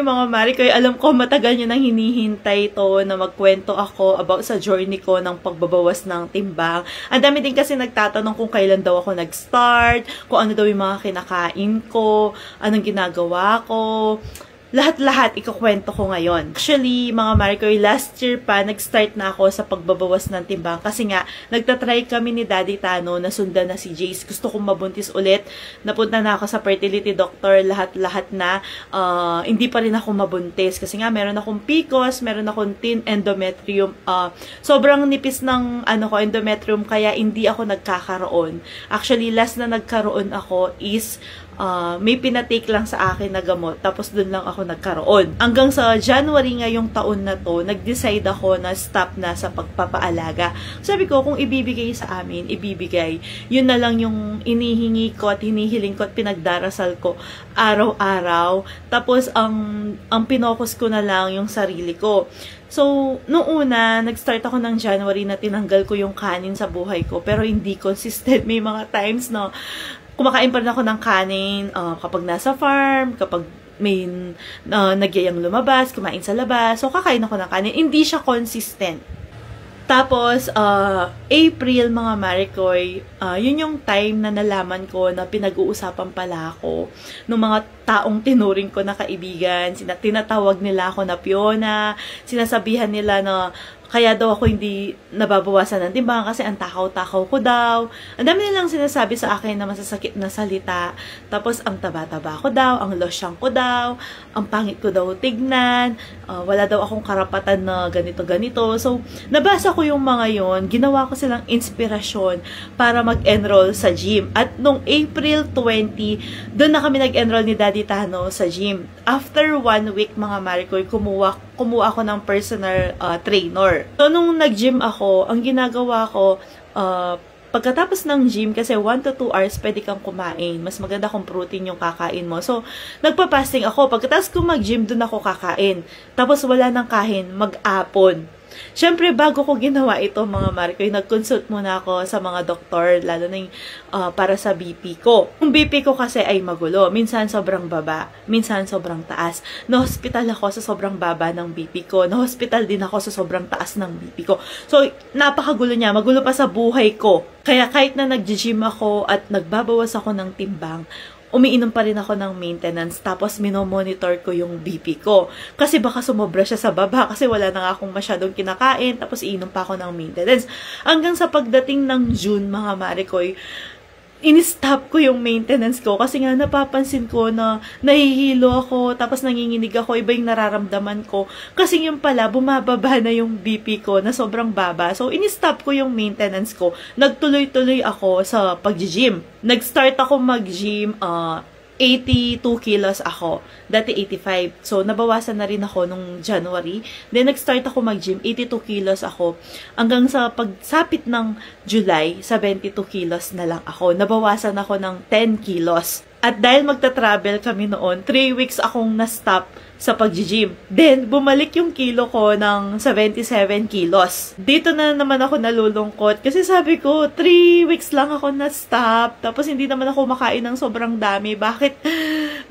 Anyway, mga Marikoy, alam ko matagal nyo nang hinihintay to na magkwento ako about sa journey ko ng pagbabawas ng timbang. Ang dami din kasi nagtatanong kung kailan daw ako nag-start, kung ano daw yung mga kinakain ko, anong ginagawa ko. Lahat-lahat ikukwento ko ngayon. Actually, mga Marikoy, last year pa, nag-start na ako sa pagbabawas ng timbang. Kasi nga, nagtatry kami ni Daddy Tano na sundan na si Jace. Gusto kong mabuntis ulit. Napunta na ako sa fertility doctor, lahat-lahat na. Hindi pa rin ako mabuntis. Kasi nga, meron akong PCOS, meron akong thin endometrium. Sobrang nipis ng endometrium, kaya hindi ako nagkakaroon. Actually, last na nagkaroon ako is may pinatake lang sa akin na gamot, tapos dun lang ako nagkaroon. Hanggang sa January ngayong taon na to, nag-decide ako na stop na sa pagpapaalaga. Sabi ko, kung ibibigay sa amin, ibibigay. Yun na lang yung inihingi ko at hinihiling ko at pinagdarasal ko araw-araw. Tapos, ang pinokus ko na lang yung sarili ko. So, noong una, nag-start ako ng January na tinanggal ko yung kanin sa buhay ko, pero hindi consistent. May mga times na kumakain pa rin ako ng kanin kapag nasa farm, kapag may nagyayang lumabas, kumain sa labas. So, kakain ako ng kanin. Hindi siya consistent. Tapos, April, mga Marikoy, yun yung time na nalaman ko na pinag-uusapan pala ako ng mga taong tinuring ko na kaibigan. Tinatawag nila ako na Fiona. Sinasabihan nila na kaya daw ako hindi nababawasan ng timbang kasi ang takaw-takaw ko daw. Ang dami nilang sinasabi sa akin na masasakit na salita. Tapos, ang taba-taba ko daw, ang losyang ko daw, ang pangit ko daw tignan, wala daw akong karapatan na ganito-ganito. So, nabasa ko yung mga yon, ginawa ko silang inspirasyon para mag-enroll sa gym. At nung April 20, doon na kami nag-enroll ni Daddy Tano sa gym. After 1 week, mga Marikoy, kumuha ako ng personal trainer. So, nung nag-gym ako, ang ginagawa ko, pagkatapos ng gym, kasi 1 to 2 hours pwede kang kumain. Mas maganda kung protein yung kakain mo. So, nagpa-fasting ako. Pagkatapos ko mag-gym, dun ako kakain. Tapos, wala nang kain, mag-apon. Siyempre, bago ko ginawa ito, mga Marikoy, nag-consult muna ako sa mga doktor, lalo na yung para sa BP ko. Yung BP ko kasi ay magulo. Minsan sobrang baba, minsan sobrang taas. Na-hospital ako sa sobrang baba ng BP ko. Na-hospital din ako sa sobrang taas ng BP ko. So, napakagulo niya. Magulo pa sa buhay ko. Kaya kahit na nag-gym ako at nagbabawas ako ng timbang, umiinom pa rin ako ng maintenance, tapos minomonitor ko yung BP ko. Kasi baka sumobra siya sa baba, kasi wala na nga akong masyadong kinakain, tapos iinom pa ako ng maintenance. Hanggang sa pagdating ng June, mga Marikoy, in-stop ko yung maintenance ko kasi nga napapansin ko na nahihilo ako, tapos nanginginig ako, iba yung nararamdaman ko. Kasi yung pala, bumababa na yung BP ko na sobrang baba. So, in-stop ko yung maintenance ko. Nagtuloy-tuloy ako sa pag-gym. Nag-start ako mag-gym, 82 kilos ako. Dati 85. So, nabawasan na rin ako nung January. Then, nag-start ako mag-gym. 82 kilos ako. Hanggang sa pagsapit ng July, 72 kilos na lang ako. Nabawasan ako ng 10 kilos. At dahil magta-travel kami noon, 3 weeks akong na-stop sa pag-gym. Then, bumalik yung kilo ko ng 77 kilos. Dito na naman ako nalulungkot. Kasi sabi ko, 3 weeks lang ako na-stop. Tapos, hindi naman ako makain ng sobrang dami. Bakit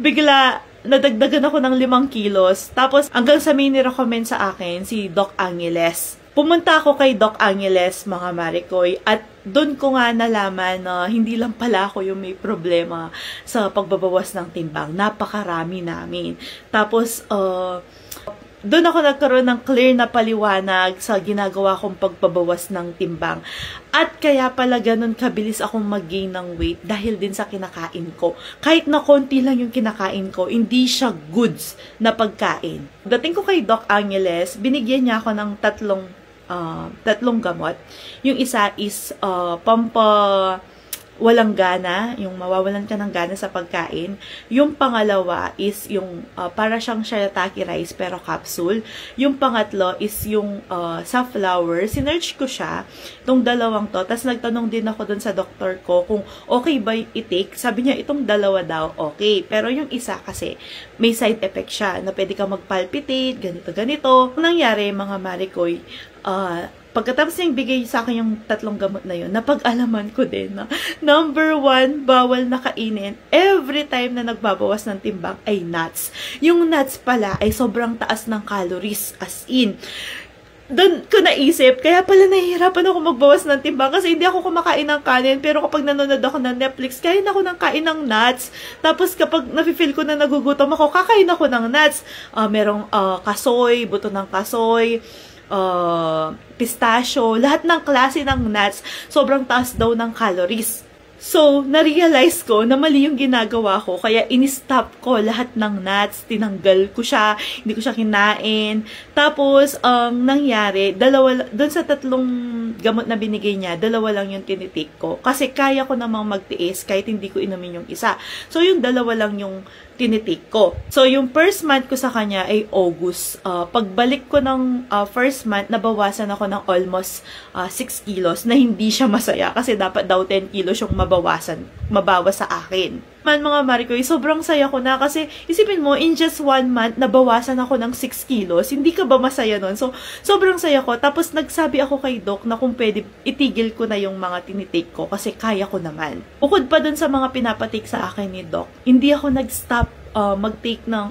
bigla nadagdagan ako ng 5 kilos? Tapos, hanggang sa may nirecommend sa akin, si Doc Angeles. Pumunta ako kay Doc Angeles, mga Marikoy, at doon ko nga nalaman na hindi lang pala ako yung may problema sa pagbabawas ng timbang. Napakarami namin. Tapos, doon ako nagkaroon ng clear na paliwanag sa ginagawa kong pagbabawas ng timbang. At kaya pala ganun kabilis akong mag-gain ng weight dahil din sa kinakain ko. Kahit na konti lang yung kinakain ko, hindi siya goods na pagkain. Dating ko kay Doc Angeles, binigyan niya ako ng tatlong gamot. Yung isa is walang gana, yung mawawalan ka ng gana sa pagkain. Yung pangalawa is yung para siyang shirataki rice pero capsule. Yung pangatlo is yung safflower. Sinearch ko siya, itong dalawang to. Tapos nagtanong din ako dun sa doktor ko kung okay ba i-take. Sabi niya, itong dalawa daw, okay. Pero yung isa kasi, may side effect siya na pwede ka mag-palpitate, ganito-ganito. Ang nangyari, mga Marikoy, Pagkatapos niyang bigay sa akin yung 3 gamot na yun, napag-alaman ko din na number 1, bawal na kainin every time na nagbabawas ng timbang ay nuts. Yung nuts pala ay sobrang taas ng calories, as in. Doon ko naisip, kaya pala nahihirapan ako magbawas ng timbang kasi hindi ako kumakain ng kanin, pero kapag nanonood ako ng Netflix, kain ako ng kain ng nuts. Tapos kapag nafe-feel ko na nagugutom ako, kakain ako ng nuts. Merong kasoy, buto ng kasoy, pistachio, lahat ng klase ng nuts, sobrang taas daw ng calories. So, na-realize ko na mali yung ginagawa ko, kaya in-stop ko lahat ng nuts, tinanggal ko siya, hindi ko siya kinain. Tapos, nangyari, doon sa 3 gamot na binigay niya, 2 lang yung tinitake ko. Kasi kaya ko namang magtiis kahit hindi ko inumin yung isa. So, yung 2 lang yung tinitake ko. So, yung first month ko sa kanya ay August. Pagbalik ko ng first month, nabawasan ako ng almost 6 kilos na hindi siya masaya kasi dapat daw 10 kilos yung mabawas sa akin. Mga Marikoy, sobrang saya ko na kasi isipin mo, in just 1 month, nabawasan ako ng 6 kilos. Hindi ka ba masaya nun? So, sobrang saya ko. Tapos, nagsabi ako kay Doc na kung pwede, itigil ko na yung mga tinitake ko kasi kaya ko naman. Bukod pa dun sa mga pinapatake sa akin ni Doc, hindi ako nag-stop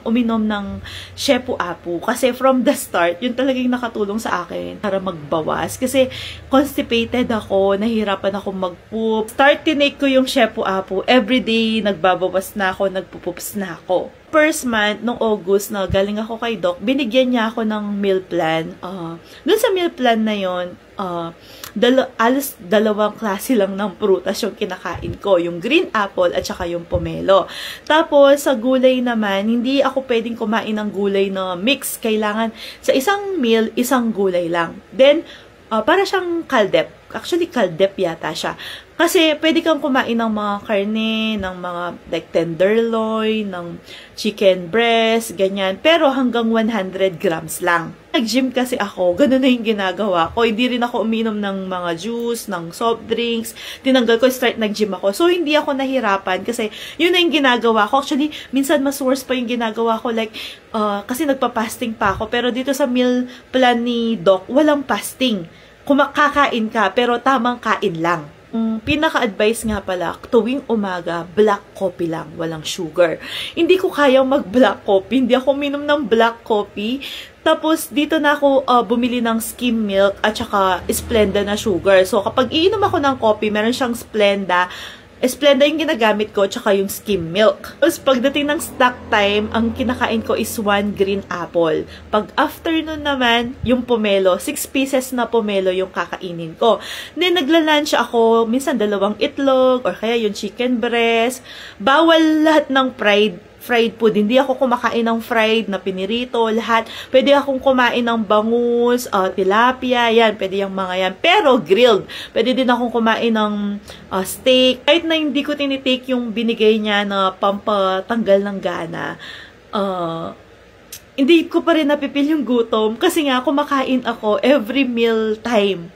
uminom ng Shepu Apu. Kasi from the start, yun talagang nakatulong sa akin para magbawas. Kasi constipated ako, nahirapan ako mag-poop. Start tinake ko yung Shepu Apu. Everyday, nagbabawas na ako, nagpupoops na ako. First month, nung August, na galing ako kay Doc, binigyan niya ako ng meal plan. Dun sa meal plan na yun, alas 2 klase lang ng prutas yung kinakain ko. Yung green apple at saka yung pomelo. Tapos, sa gulay naman, hindi ako pwedeng kumain ng gulay na mix. Kailangan sa isang meal, isang gulay lang. Then, para siyang kaldep. Actually, kaldep yata siya. Kasi, pwede kang kumain ng mga karne, ng mga like tenderloin, ng chicken breast, ganyan. Pero hanggang 100 grams lang. Nag-gym kasi ako, ganun na yung ginagawa ko. Hindi rin ako uminom ng mga juice, ng soft drinks. Tinanggal ko, start nag-gym ako. So, hindi ako nahirapan kasi yun na yung ginagawa ko. Actually, minsan mas worse pa yung ginagawa ko. Like, kasi nagpa-fasting pa ako. Pero dito sa meal plan ni Doc, walang fasting. Kakain ka, pero tamang kain lang. Pinaka-advice nga pala, tuwing umaga, black coffee lang, walang sugar. Hindi ko kayang mag-black coffee, hindi ako minom ng black coffee. Tapos, dito na ako bumili ng skim milk at saka Splenda na sugar. So, kapag iinom ako ng coffee, meron siyang Splenda yung ginagamit ko, tsaka yung skim milk. Tapos, pagdating ng snack time, ang kinakain ko is 1 green apple. Pag afternoon naman, yung pomelo, 6 pieces na pomelo yung kakainin ko. Then, nagla-lunch ako, minsan 2 itlog, or kaya yung chicken breast. Bawal lahat ng fried food. Hindi ako kumakain ng fried na pinirito, lahat. Pwede akong kumain ng bangus, tilapia, yan. Pwede yung mga yan. Pero grilled. Pwede din akong kumain ng steak. Kahit na hindi ko tinitake yung binigay niya na pampatanggal ng gana, hindi ko pa rin napipil yung gutom kasi nga kumakain ako every meal time.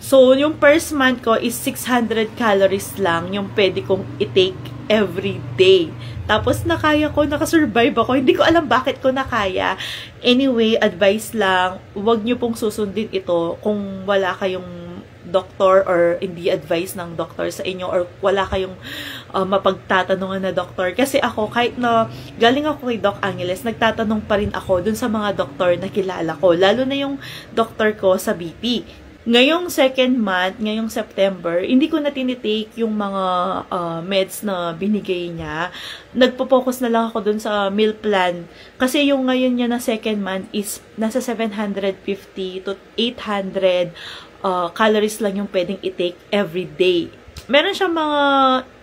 So, yung first month ko is 600 calories lang yung pwede kong i-take every day. Tapos, nakasurvive ako. Hindi ko alam bakit ko nakaya. Anyway, advice lang, huwag nyo pong susundin ito kung wala kayong doktor or hindi advice ng doktor sa inyo or wala kayong mapagtatanungan na doktor. Kasi ako, kahit na galing ako kay Doc Angeles, nagtatanong pa rin ako dun sa mga doktor na kilala ko. Lalo na yung doktor ko sa BP. Ngayong second month, ngayong September, hindi ko na tinitake yung mga meds na binigay niya. Nagpo-focus na lang ako dun sa meal plan. Kasi yung ngayon niya na second month is nasa 750 to 800 calories lang yung pwedeng i-take every day. Meron siyang mga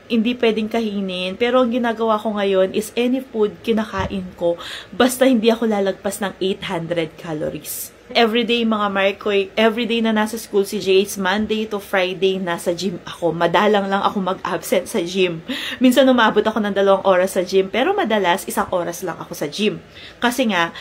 hindi pwedeng kainin, pero ang ginagawa ko ngayon is any food kinakain ko, basta hindi ako lalagpas ng 800 calories. Everyday, mga Marikoy, everyday na nasa school si Jace, Monday to Friday, nasa gym ako. Madalang lang ako mag-absent sa gym. Minsan umabot ako ng 2 oras sa gym, pero madalas 1 oras lang ako sa gym. Kasi nga,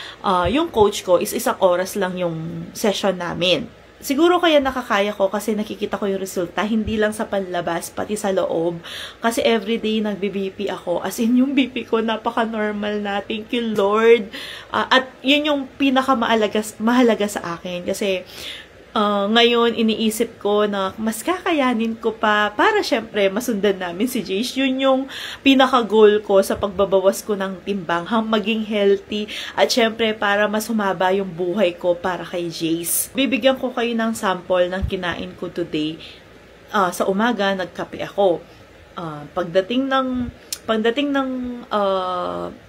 yung coach ko is 1 oras lang yung session namin. Siguro kaya nakakaya ko kasi nakikita ko yung resulta, hindi lang sa panlabas, pati sa loob. Kasi everyday nagbi-BP ako. As in, yung BP ko napaka-normal na. Thank you, Lord. At yun yung pinakamahalaga sa akin. Kasi Ngayon, iniisip ko na mas kakayanin ko pa para syempre masundan namin si Jace. Yun yung pinaka-goal ko sa pagbabawas ko ng timbang, maging healthy at syempre para mas humaba yung buhay ko para kay Jace. Bibigyan ko kayo ng sample ng kinain ko today. Sa umaga, nagkape ako. Pagdating ng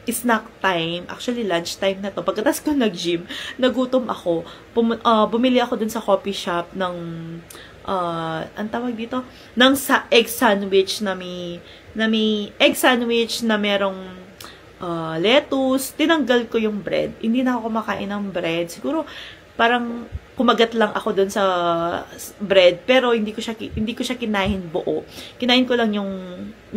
snack time, actually lunch time na to, pagkatapos ko nag-gym, nagutom ako, bumili ako dun sa coffee shop ng, ang tawag dito, ng egg sandwich na may egg sandwich na merong lettuce. Tinanggal ko yung bread. Hindi na ako kumakain ng bread. Siguro, parang kumagat lang ako dun sa bread, pero hindi ko siya kinain buo. Kinain ko lang yung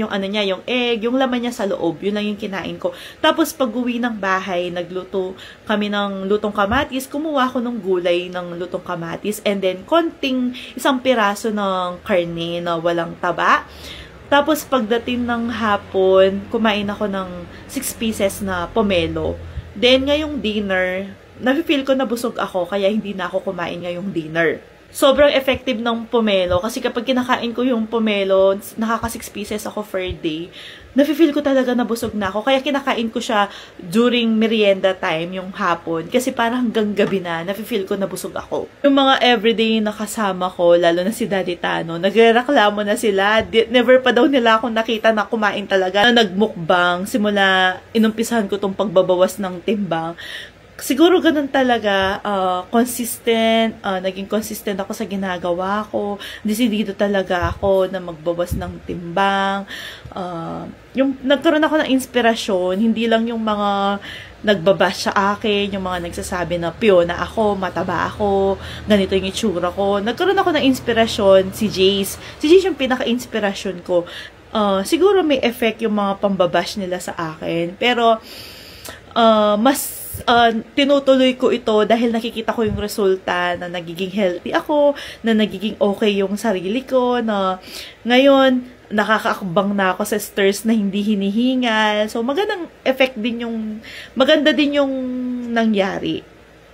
ano niya, yung egg, yung laman niya sa loob. Yun lang yung kinain ko. Tapos pag-uwi ng bahay, nagluto kami ng lutong kamatis. Kumuha ko ng gulay ng lutong kamatis and then isang piraso ng karne na walang taba. Tapos pagdating ng hapon, kumain ako ng 6 pieces na pomelo. Then ngayong dinner, nafe-feel ko na busog ako, kaya hindi na ako kumain ngayong dinner. Sobrang effective ng pomelo, kasi kapag kinakain ko yung pomelo, nakaka 6 pieces ako per day, nafe-feel ko talaga na busog na ako. Kaya kinakain ko siya during merienda time, yung hapon, kasi parang hanggang gabi na, nafe-feel ko na busog ako. Yung mga everyday na kasama ko, lalo na si Daddy Tano, nagrereklamo na sila. Never pa daw nila akong nakita na kumain talaga, na nagmukbang, simula inumpisahan ko tong pagbabawas ng timbang. Siguro ganun talaga, naging consistent ako sa ginagawa ko. Desidido talaga ako na magbawas ng timbang. Yung nagkaroon ako ng inspirasyon, hindi lang yung mga nagbabash sa akin, yung mga nagsasabi na piyona ako, mataba ako, ganito yung itsura ko. Nagkaroon ako ng inspirasyon, si Jace. Si Jace yung pinaka-inspirasyon ko. Siguro may effect yung mga pambabash nila sa akin. Pero, mas tinutuloy ko ito dahil nakikita ko yung resulta na nagiging healthy ako, na nagiging okay yung sarili ko, na ngayon nakakaakbang na ako sa stairs na hindi hinihingal. So maganda din yung nangyari.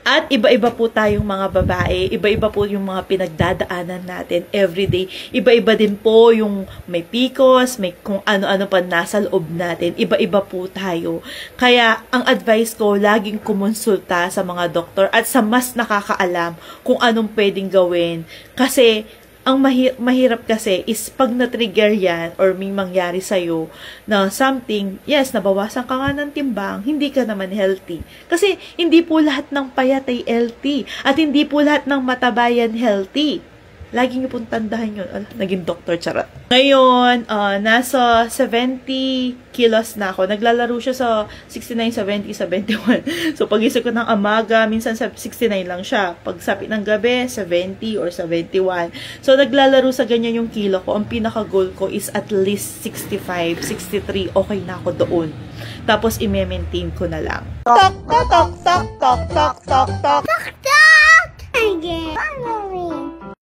At iba-iba po tayong mga babae, iba-iba po yung mga pinagdadaanan natin everyday. Iba-iba din po yung may PCOS, may kung ano-ano pa nasa loob natin. Iba-iba po tayo. Kaya ang advice ko, laging kumonsulta sa mga doktor at sa mas nakakaalam kung anong pwedeng gawin. Kasi ang mahirap kasi is pag na-trigger yan or may mangyari sa'yo na something, yes, nabawasan ka nga ng timbang, hindi ka naman healthy. Kasi hindi po lahat ng payat ay healthy at hindi po lahat ng matabayan healthy. Lagi niyo pong tandahan yun. Naging doktor, charot. Ngayon, nasa 70 kilos na ako. Naglalaro siya sa 69, 70, 71. So, pag-isip ko ng amaga, minsan sa 69 lang siya. Pag sapit ng gabi, 70 or 71. So, naglalaro sa ganyan yung kilo ko. Ang pinaka-goal ko is at least 65, 63. Okay na ako doon. Tapos, i-maintain ko na lang. Tok, tok, tok, tok, tok, tok, tok.